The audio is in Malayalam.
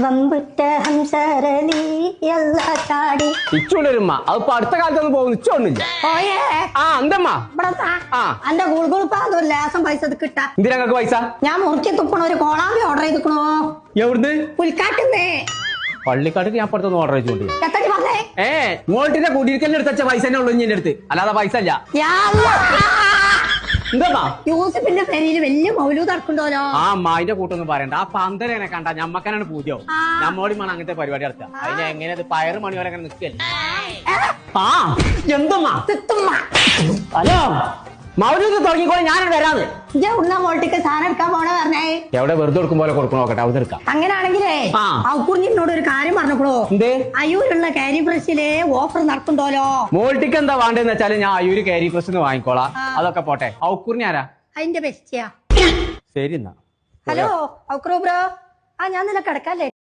വമ്പുറ്റ ഹംസരലി എല്ലാ ചാടി ഇച്ചുണ്ടൊരുമ്മ അതിപ്പോ അടുത്ത കാലത്തൊന്നും പോകുന്നു ഇച്ചോണ്ടില്ല. ഓയേ ആ എന്തമ്മ എന്റെ ഗുൾഗുളിപ്പാതോ ലേസം പൈസ കിട്ടാ. എന്തിനാ നിങ്ങക്ക് പൈസ? ഞാൻ മുറുക്കി തുപ്പണ ഒരു കോളാമ്പി ഓർഡർ ചെയ്തിക്കണോ. എവിടുന്ന്? പുൽക്കാട്ടുന്നേ. പള്ളിക്കാട്ടിക്ക് ഞാൻ പുറത്തൊന്ന് ഓർഡർ ചെയ്തോണ്ടി. എത്തടി പറഞ്ഞേ? മോൾട്ടിന്റെ കുടിയിരിക്കലിന് എടുത്ത പൈസ തന്നെ ഉള്ളു എന്റെ അടുത്ത്, അല്ലാതെ പൈസ ഇല്ല. എന്താ യൂസഫിന്റെ പേരിൽ വലിയ മൗലൂദ് നടക്കണ്ടോലോ. ആ അമ്മായിന്റെ കൂട്ടൊന്നും പറയണ്ട. ആ പന്തലേനെ കണ്ട ഞമ്മക്കനാണ് പൂജ്യം. നമ്മോടി വേണം അങ്ങനത്തെ പരിപാടി നടത്തുക. അതിന് എങ്ങനെ പയറ് മണി വരെ അങ്ങനെ നിൽക്കല്ലേ. ആ എന്തമ്മാ ഹലോ മൗലൂദ് തുടങ്ങിക്കോളെ, ഞാനിവിടെ വരാന്ന്. മോൾട്ടിക്ക് സാധനം എടുക്കാൻ പോണ പറഞ്ഞേ. എവിടെ വെറുതെ കൊടുക്കും പോലെ കൊടുക്കണോ നോക്കട്ടെ, അവിടെ എടുക്കാം. അങ്ങനാണെങ്കിലേ ഔക്കുറിഞ്ഞിനോട് ഒരു കാര്യം പറഞ്ഞോളൂ. എന്തേ? അയ്യൂരുള്ള കാരി ഫ്രഷില് ഓഫർ നടക്കണ്ടോലോ. മോൾട്ടിക്ക് എന്താ വേണ്ടെന്ന് വെച്ചാല് ഞാൻ അയ്യൂര് കാരി ഫ്രഷ് വാങ്ങിക്കോളാം. അതൊക്കെ പോട്ടെ. ഔക്കുറിഞ്ഞ ആരാ? അതിന്റെ ബെസ്റ്റിയാ. ശരി എന്നാ. ഹലോ ഔക്രൂ ബ്രോ. ഞാൻ നില കിടക്കാല്ലേ.